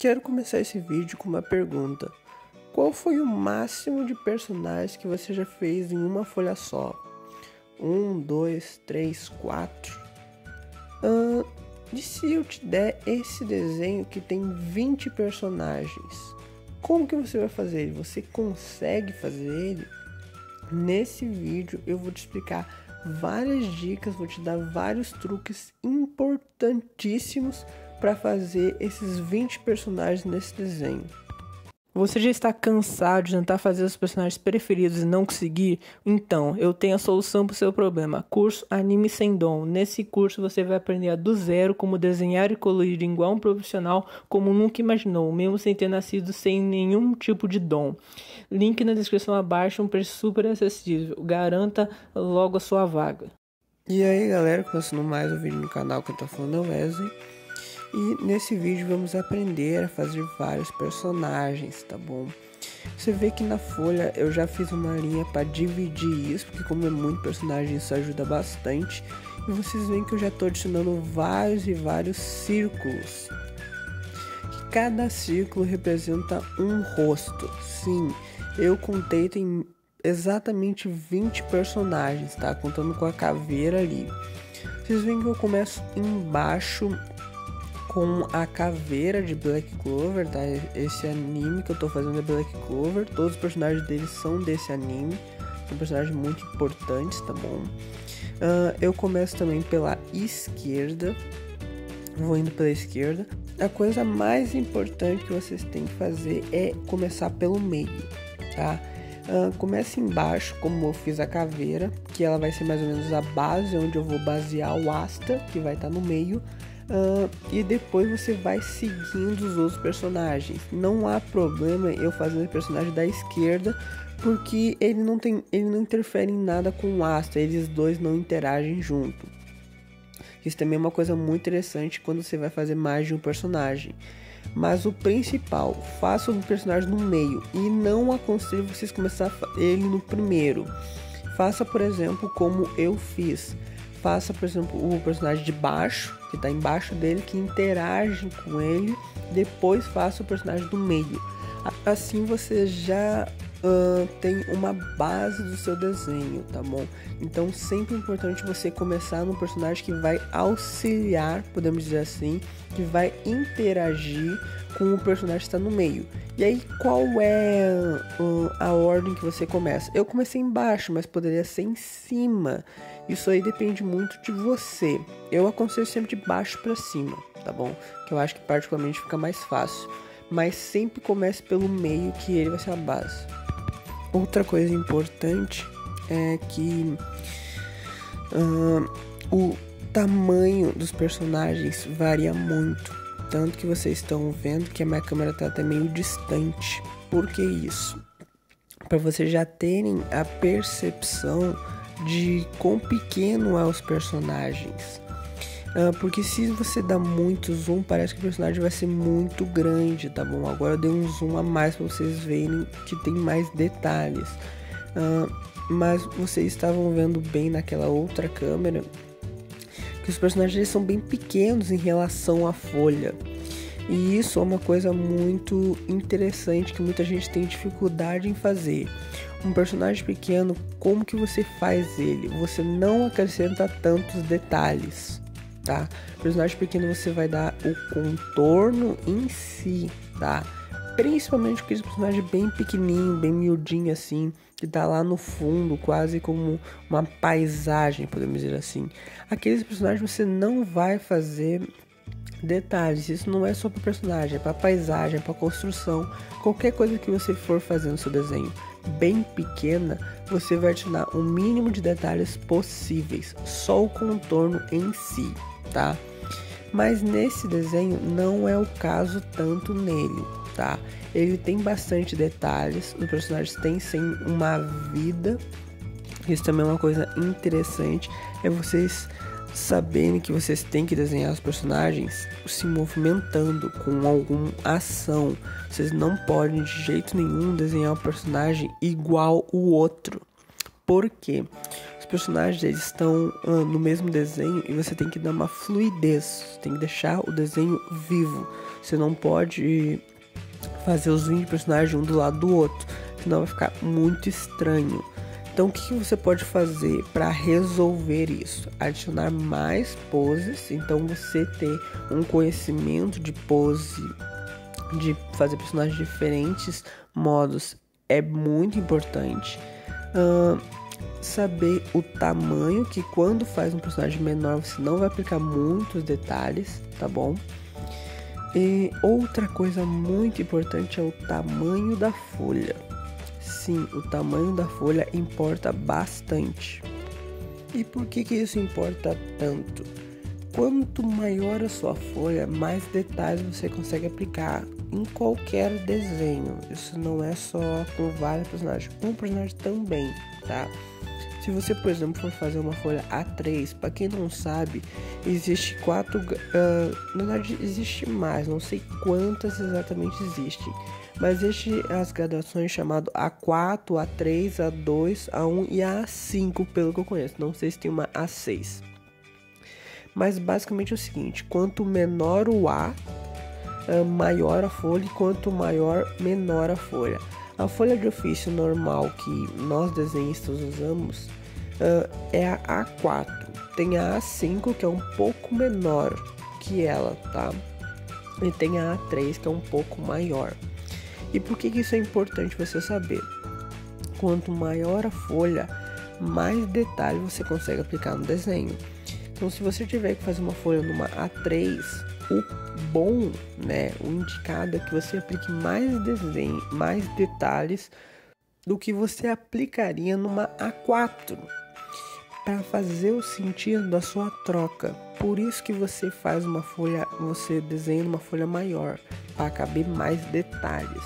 Quero começar esse vídeo com uma pergunta. Qual foi o máximo de personagens que você já fez em uma folha só? 1, 2, 3, 4? E se eu te der esse desenho que tem 20 personagens? Como que você vai fazer ele? Você consegue fazer ele? Nesse vídeo eu vou te explicar várias dicas, vou te dar vários truques importantíssimos para fazer esses 20 personagens nesse desenho. Você já está cansado de tentar fazer os personagens preferidos e não conseguir? Então, eu tenho a solução para o seu problema. Curso Anime Sem Dom. Nesse curso você vai aprender do zero como desenhar e colorir igual um profissional como nunca imaginou, mesmo sem ter nascido sem nenhum tipo de dom. Link na descrição abaixo, um preço super acessível. Garanta logo a sua vaga. E aí galera, começando mais um vídeo no canal que eu tô falando é o Wesley. E nesse vídeo vamos aprender a fazer vários personagens, tá bom? Você vê que na folha eu já fiz uma linha para dividir isso, porque como é muito personagem isso ajuda bastante. E vocês veem que eu já estou adicionando vários e vários círculos. Cada círculo representa um rosto. Sim, eu contei, tem exatamente 20 personagens, tá? Contando com a caveira ali. Vocês veem que eu começo embaixo com a caveira de Black Clover, tá? Esse anime que eu tô fazendo é Black Clover. Todos os personagens deles são desse anime. São personagens muito importantes, tá bom? Eu começo também pela esquerda. Vou indo pela esquerda. A coisa mais importante que vocês têm que fazer é começar pelo meio, tá? Comece embaixo, como eu fiz a caveira, que ela vai ser mais ou menos a base, onde eu vou basear o Asta, que vai estar no meio. E depois você vai seguindo os outros personagens. Não há problema eu fazer o personagem da esquerda, porque ele não interfere em nada com o Asta. Eles dois não interagem junto. Isso também é uma coisa muito interessante quando você vai fazer mais de um personagem. Mas o principal, faça o personagem no meio. E não aconselho vocês começar ele no primeiro. Faça, por exemplo, como eu fiz. Faça, por exemplo, o personagem de baixo, que está embaixo dele, que interage com ele. Depois faça o personagem do meio. Assim você já tem uma base do seu desenho, tá bom? Então sempre é importante você começar no personagem que vai auxiliar, podemos dizer assim, que vai interagir com o personagem que está no meio. E aí qual é a ordem que você começa? Eu comecei embaixo, mas poderia ser em cima. Isso aí depende muito de você. Eu aconselho sempre de baixo para cima, tá bom? Que eu acho que particularmente fica mais fácil. Mas sempre comece pelo meio, que ele vai ser a base. Outra coisa importante é que o tamanho dos personagens varia muito. Tanto que vocês estão vendo que a minha câmera está até meio distante. Por que isso? Para vocês já terem a percepção de quão pequeno é os personagens. Porque se você dá muito zoom, parece que o personagem vai ser muito grande, tá bom? Agora eu dei um zoom a mais para vocês verem que tem mais detalhes. Mas vocês estavam vendo bem naquela outra câmera que os personagens são bem pequenos em relação à folha. E isso é uma coisa muito interessante que muita gente tem dificuldade em fazer. Um personagem pequeno, como que você faz ele? Você não acrescenta tantos detalhes, tá? Personagem pequeno você vai dar o contorno em si, tá? Principalmente aquele personagem bem pequenininho, bem miudinho assim, que tá lá no fundo, quase como uma paisagem, podemos dizer assim. Aqueles personagens você não vai fazer detalhes. Isso não é só para personagem, é para paisagem, é para construção. Qualquer coisa que você for fazer no seu desenho bem pequena, você vai adicionar o mínimo de detalhes possíveis, só o contorno em si, tá? Mas nesse desenho não é o caso tanto nele, tá? Ele tem bastante detalhes, os personagens têm sim uma vida. Isso também é uma coisa interessante, é vocês saberem que vocês têm que desenhar os personagens se movimentando com alguma ação. Vocês não podem de jeito nenhum desenhar um personagem igual o outro. Por quê? Os personagens eles estão no mesmo desenho e você tem que dar uma fluidez, tem que deixar o desenho vivo. Você não pode fazer os 20 personagens um do lado do outro, senão vai ficar muito estranho. Então o que você pode fazer para resolver isso? Adicionar mais poses, então você ter um conhecimento de pose, de fazer personagens de diferentes modos é muito importante. Saber o tamanho, que quando faz um personagem menor você não vai aplicar muitos detalhes, tá bom? E outra coisa muito importante é o tamanho da folha. Sim, o tamanho da folha importa bastante. E por que isso importa tanto? Quanto maior a sua folha, mais detalhes você consegue aplicar em qualquer desenho. Isso não é só com vários personagens, com um personagem também, tá? Se você, por exemplo, for fazer uma folha A3, para quem não sabe, existe na verdade existe mais, não sei quantas exatamente existem, mas existem as graduações chamadas A4, A3, A2, A1 e A5, pelo que eu conheço, não sei se tem uma A6. Mas basicamente é o seguinte, quanto menor o A, maior a folha, e quanto maior, menor a folha. A folha de ofício normal que nós desenhistas usamos é a A4. Tem a A5 que é um pouco menor que ela, tá? E tem a A3 que é um pouco maior. E por que isso é importante você saber? Quanto maior a folha, mais detalhe você consegue aplicar no desenho. Então se você tiver que fazer uma folha numa A3, o bom, né, o indicado é que você aplique mais desenho, mais detalhes do que você aplicaria numa A4 para fazer o sentido da sua troca. Por isso que você faz uma folha, você desenha uma folha maior para caber mais detalhes.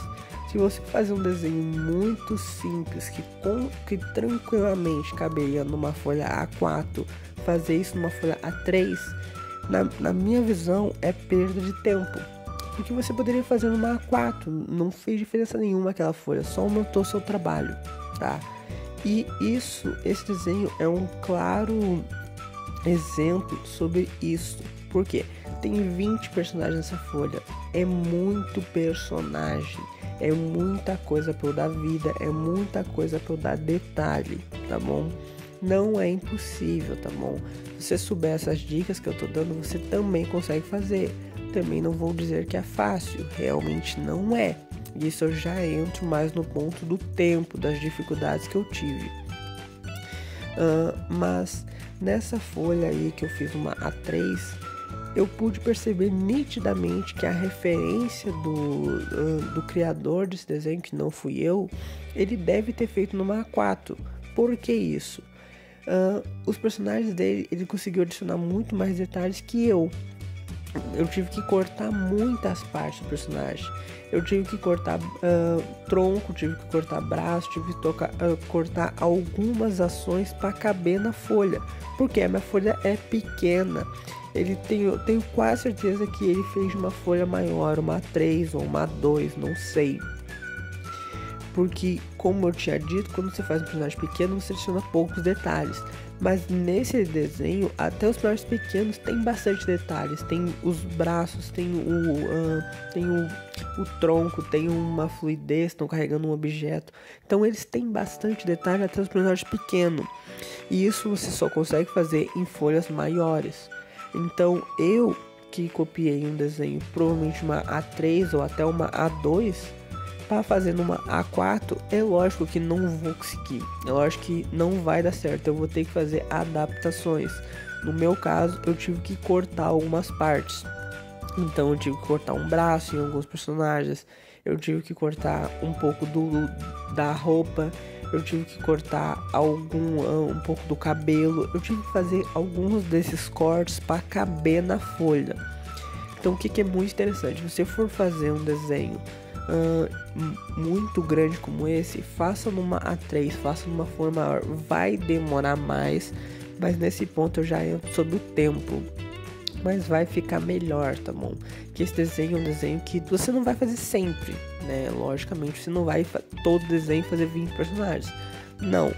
Se você fazer um desenho muito simples que tranquilamente caberia numa folha A4, fazer isso numa folha A3, na minha visão é perda de tempo, porque você poderia fazer numa A4, não fez diferença nenhuma aquela folha, só aumentou seu trabalho, tá? E esse desenho é um claro exemplo sobre isso. Por quê? Tem 20 personagens nessa folha, é muito personagem, é muita coisa pra eu dar vida, é muita coisa pra eu dar detalhe, tá bom? Não é impossível, tá bom? Se você souber essas dicas que eu tô dando, você também consegue fazer. Também não vou dizer que é fácil, realmente não é. Isso eu já entro mais no ponto do tempo, das dificuldades que eu tive. Mas nessa folha aí que eu fiz uma A3, eu pude perceber nitidamente que a referência do criador desse desenho, que não fui eu, ele deve ter feito numa A4. Por que isso? Os personagens dele, ele conseguiu adicionar muito mais detalhes que eu. Eu tive que cortar muitas partes do personagem. Eu tive que cortar tronco, tive que cortar braço, tive que cortar algumas ações para caber na folha. Porque a minha folha é pequena. Eu tenho quase certeza que ele fez uma folha maior, uma A3 ou uma A2, não sei. Porque, como eu tinha dito, quando você faz um personagem pequeno, você adiciona poucos detalhes. Mas nesse desenho, até os personagens pequenos tem bastante detalhes. Tem os braços, tem o tronco, tem uma fluidez, estão carregando um objeto. Então eles têm bastante detalhe até os personagens pequenos. E isso você só consegue fazer em folhas maiores. Então eu que copiei um desenho, provavelmente uma A3 ou até uma A2, para fazer numa A4, é lógico que não vou conseguir, é lógico que não vai dar certo, eu vou ter que fazer adaptações. No meu caso, eu tive que cortar algumas partes, então eu tive que cortar um braço em alguns personagens, eu tive que cortar um pouco da roupa, eu tive que cortar um pouco do cabelo, eu tive que fazer alguns desses cortes para caber na folha. Então o que é muito interessante, se você for fazer um desenho muito grande como esse, faça numa A3, faça numa folha maior, vai demorar mais, mas nesse ponto eu já entro sobre o tempo, mas vai ficar melhor, tá bom? Que esse desenho é um desenho que você não vai fazer sempre, né? Logicamente você não vai todo desenho fazer 20 personagens, não,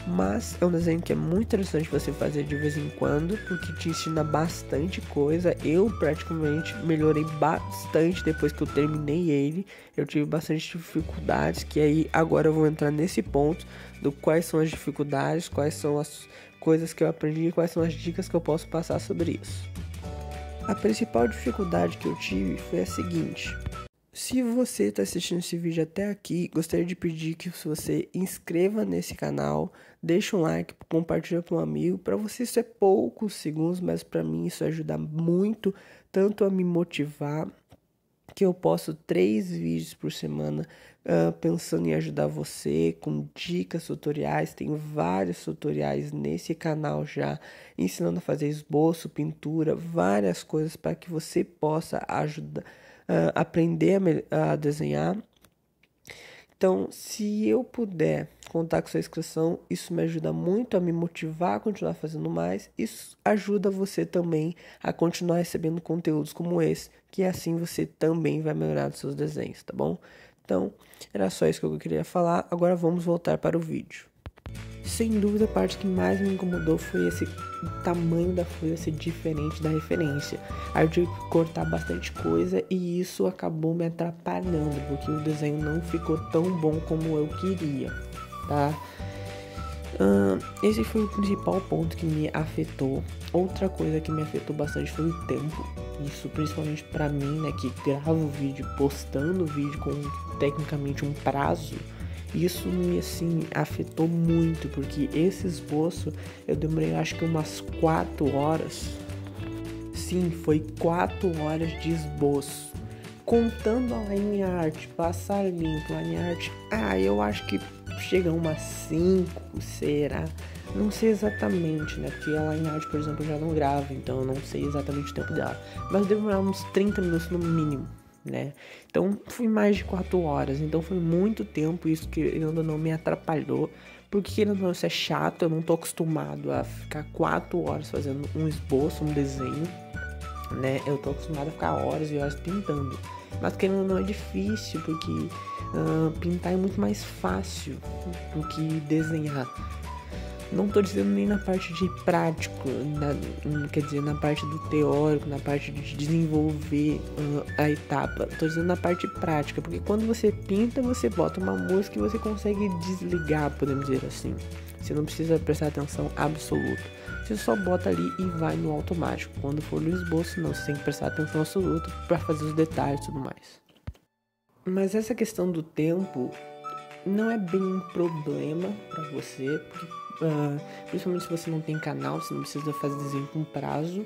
mas é um desenho que é muito interessante você fazer de vez em quando, porque te ensina bastante coisa. Eu praticamente melhorei bastante depois que eu terminei ele. Eu tive bastante dificuldades, que aí agora eu vou entrar nesse ponto do quais são as dificuldades, quais são as coisas que eu aprendi, quais são as dicas que eu posso passar sobre isso. A principal dificuldade que eu tive foi a seguinte: se você está assistindo esse vídeo até aqui, gostaria de pedir que você inscreva nesse canal, deixa um like, compartilha para um amigo. Para você isso é poucos segundos, mas para mim isso ajuda muito, tanto a me motivar, que eu posto 3 vídeos por semana pensando em ajudar você com dicas, tutoriais. Tem vários tutoriais nesse canal já, ensinando a fazer esboço, pintura, várias coisas para que você possa ajudar, aprender a desenhar. Então, se eu puder contar com sua inscrição, isso me ajuda muito a me motivar a continuar fazendo mais. Isso ajuda você também a continuar recebendo conteúdos como esse, que assim você também vai melhorar os seus desenhos, tá bom? Então, era só isso que eu queria falar. Agora vamos voltar para o vídeo. Sem dúvida, a parte que mais me incomodou foi esse tamanho da folha ser diferente da referência. Aí eu tive que cortar bastante coisa e isso acabou me atrapalhando, porque o desenho não ficou tão bom como eu queria, tá? Esse foi o principal ponto que me afetou. Outra coisa que me afetou bastante foi o tempo. Isso principalmente pra mim, né, que gravo vídeo, postando vídeo com tecnicamente um prazo. Isso me, assim, afetou muito, porque esse esboço eu demorei acho que umas 4 horas. Sim, foi 4 horas de esboço. Contando a line art, passar limpo, line art, eu acho que chega umas 5, será? Não sei exatamente, né? Porque a line art, por exemplo, eu já não gravo, então eu não sei exatamente o tempo dela. Mas deve demorar uns 30 minutos no mínimo, né? Então foi mais de 4 horas, então foi muito tempo. Isso que ainda não me atrapalhou, porque querendo ou não, isso é chato. Eu não tô acostumado a ficar 4 horas fazendo um esboço, um desenho, né? Eu tô acostumado a ficar horas e horas pintando, mas querendo ou não é difícil, porque pintar é muito mais fácil do que desenhar. Não tô dizendo nem na parte de prático, quer dizer, na parte do teórico, na parte de desenvolver a etapa. Tô dizendo na parte prática, porque quando você pinta, você bota uma música e você consegue desligar, podemos dizer assim. Você não precisa prestar atenção absoluta. Você só bota ali e vai no automático. Quando for no esboço, não, você tem que prestar atenção absoluta para fazer os detalhes e tudo mais. Mas essa questão do tempo não é bem um problema para você, porque principalmente se você não tem canal, você não precisa fazer desenho com prazo.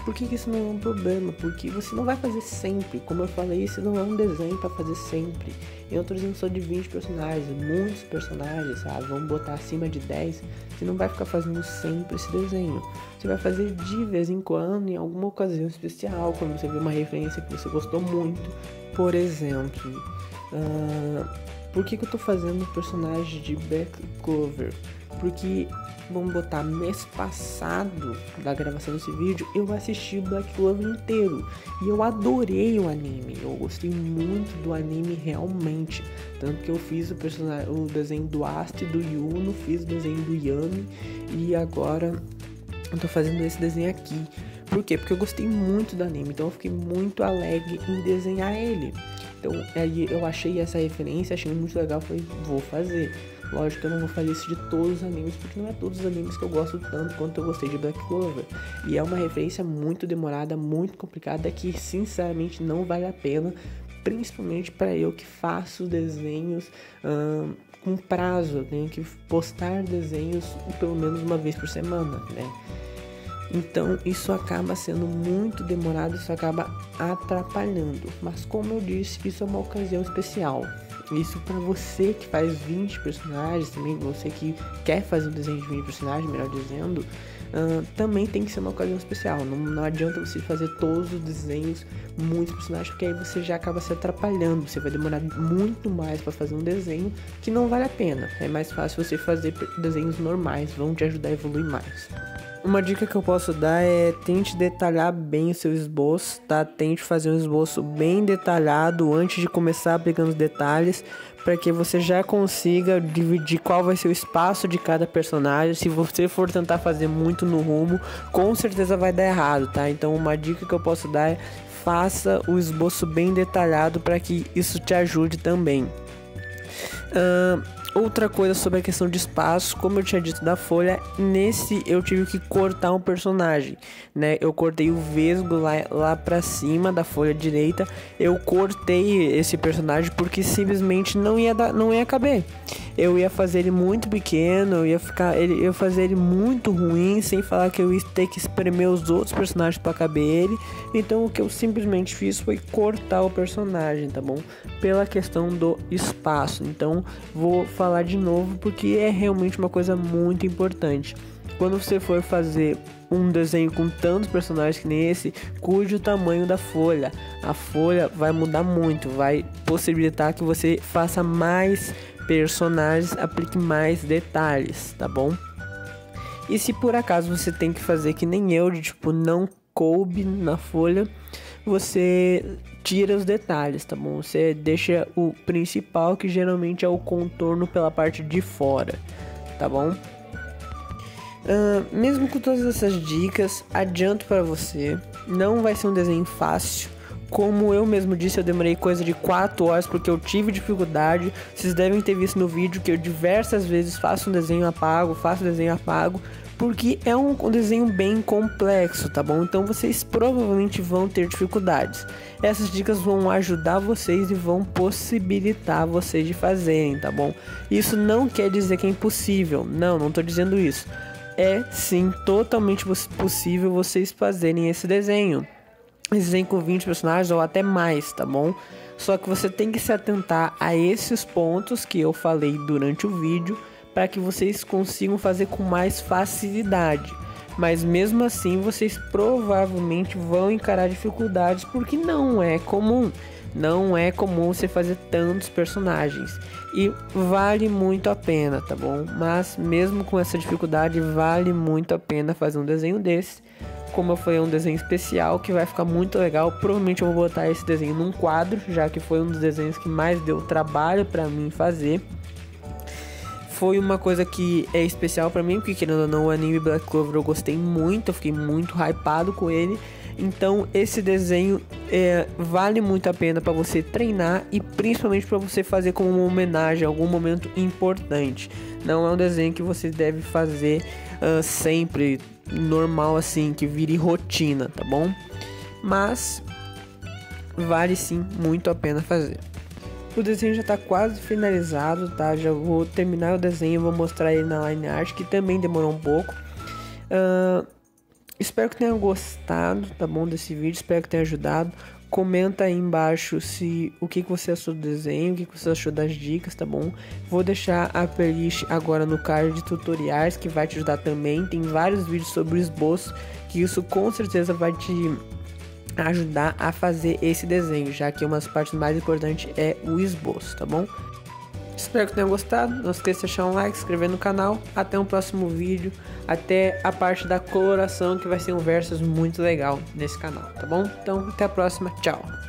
Por que isso não é um problema? Porque você não vai fazer sempre. Como eu falei, isso não é um desenho para fazer sempre. Eu tô dizendo só de 20 personagens, muitos personagens, sabe? Vamos botar acima de 10. Você não vai ficar fazendo sempre esse desenho. Você vai fazer de vez em quando, em alguma ocasião especial, quando você vê uma referência que você gostou muito. Por exemplo, por que eu tô fazendo personagem de Black Clover? Porque, vamos botar, mês passado da gravação desse vídeo, eu assisti o Black Clover inteiro. E eu adorei o anime. Eu gostei muito do anime realmente. Tanto que eu fiz o desenho do Ast e do Yuno, fiz o desenho do Yami. E agora eu tô fazendo esse desenho aqui. Por quê? Porque eu gostei muito do anime. Então eu fiquei muito alegre em desenhar ele. Então aí eu achei essa referência, achei muito legal, falei, vou fazer. Lógico que eu não vou fazer isso de todos os animes, porque não é todos os animes que eu gosto tanto quanto eu gostei de Black Clover. E é uma referência muito demorada, muito complicada, que sinceramente não vale a pena, principalmente para eu que faço desenhos com prazo. Eu tenho que postar desenhos pelo menos uma vez por semana, né? Então isso acaba sendo muito demorado, isso acaba atrapalhando. Mas como eu disse, isso é uma ocasião especial. Isso para você que faz 20 personagens, também você que quer fazer um desenho de 20 personagens, melhor dizendo, também tem que ser uma ocasião especial. Não adianta você fazer todos os desenhos, muitos personagens, porque aí você já acaba se atrapalhando. Você vai demorar muito mais para fazer um desenho que não vale a pena. É mais fácil você fazer desenhos normais, vão te ajudar a evoluir mais. Uma dica que eu posso dar é tente detalhar bem o seu esboço, tá? Tente fazer um esboço bem detalhado antes de começar aplicando os detalhes, para que você já consiga dividir qual vai ser o espaço de cada personagem. Se você for tentar fazer muito no rumo, com certeza vai dar errado, tá? Então uma dica que eu posso dar é faça o esboço bem detalhado para que isso te ajude também. Outra coisa sobre a questão de espaço, como eu tinha dito da folha, nesse eu tive que cortar um personagem, né? Eu cortei o vesgo lá pra cima da folha direita. Eu cortei esse personagem porque simplesmente não ia caber. Eu ia fazer ele muito pequeno, eu ia fazer ele muito ruim, sem falar que eu ia ter que espremer os outros personagens para caber ele. Então o que eu simplesmente fiz foi cortar o personagem, tá bom? Pela questão do espaço. Então vou falar de novo porque é realmente uma coisa muito importante. Quando você for fazer um desenho com tantos personagens que nem esse, cuide o tamanho da folha. A folha vai mudar muito, vai possibilitar que você faça mais personagens, aplique mais detalhes, tá bom? E se por acaso você tem que fazer que nem eu, de tipo, não coube na folha, você tira os detalhes, tá bom? Você deixa o principal, que geralmente é o contorno pela parte de fora, tá bom? Mesmo com todas essas dicas, adianto para você, não vai ser um desenho fácil. Como eu mesmo disse, eu demorei coisa de 4 horas porque eu tive dificuldade. Vocês devem ter visto no vídeo que eu diversas vezes faço um desenho apago, porque é um desenho bem complexo, tá bom? Então vocês provavelmente vão ter dificuldades. Essas dicas vão ajudar vocês e vão possibilitar vocês de fazerem, tá bom? Isso não quer dizer que é impossível, não tô dizendo isso. É sim totalmente possível vocês fazerem esse desenho com 20 personagens ou até mais, tá bom? Só que você tem que se atentar a esses pontos que eu falei durante o vídeo, para que vocês consigam fazer com mais facilidade. Mas mesmo assim, vocês provavelmente vão encarar dificuldades, porque não é comum você fazer tantos personagens. E vale muito a pena, tá bom? Mas mesmo com essa dificuldade, vale muito a pena fazer um desenho desse. Como eu falei, é um desenho especial que vai ficar muito legal. Provavelmente eu vou botar esse desenho num quadro, já que foi um dos desenhos que mais deu trabalho pra mim fazer. Foi uma coisa que é especial pra mim, porque querendo ou não, o anime Black Clover eu gostei muito, eu fiquei muito hypado com ele. Então esse desenho vale muito a pena para você treinar e principalmente para você fazer como uma homenagem a algum momento importante. Não é um desenho que você deve fazer sempre normal assim, que vire rotina, tá bom? Mas vale sim muito a pena fazer. O desenho já está quase finalizado, tá? Já vou terminar o desenho, vou mostrar ele na line art, que também demorou um pouco. Espero que tenham gostado, tá bom, desse vídeo, espero que tenha ajudado. Comenta aí embaixo o que você achou do desenho, o que você achou das dicas, tá bom? Vou deixar a playlist agora no card de tutoriais, que vai te ajudar também. Tem vários vídeos sobre o esboço, que isso com certeza vai te ajudar a fazer esse desenho, já que uma das partes mais importantes é o esboço, tá bom? Espero que tenham gostado, não esqueça de deixar um like, se inscrever no canal. Até um próximo vídeo, até a parte da coloração, que vai ser um versus muito legal nesse canal, tá bom? Então até a próxima, tchau!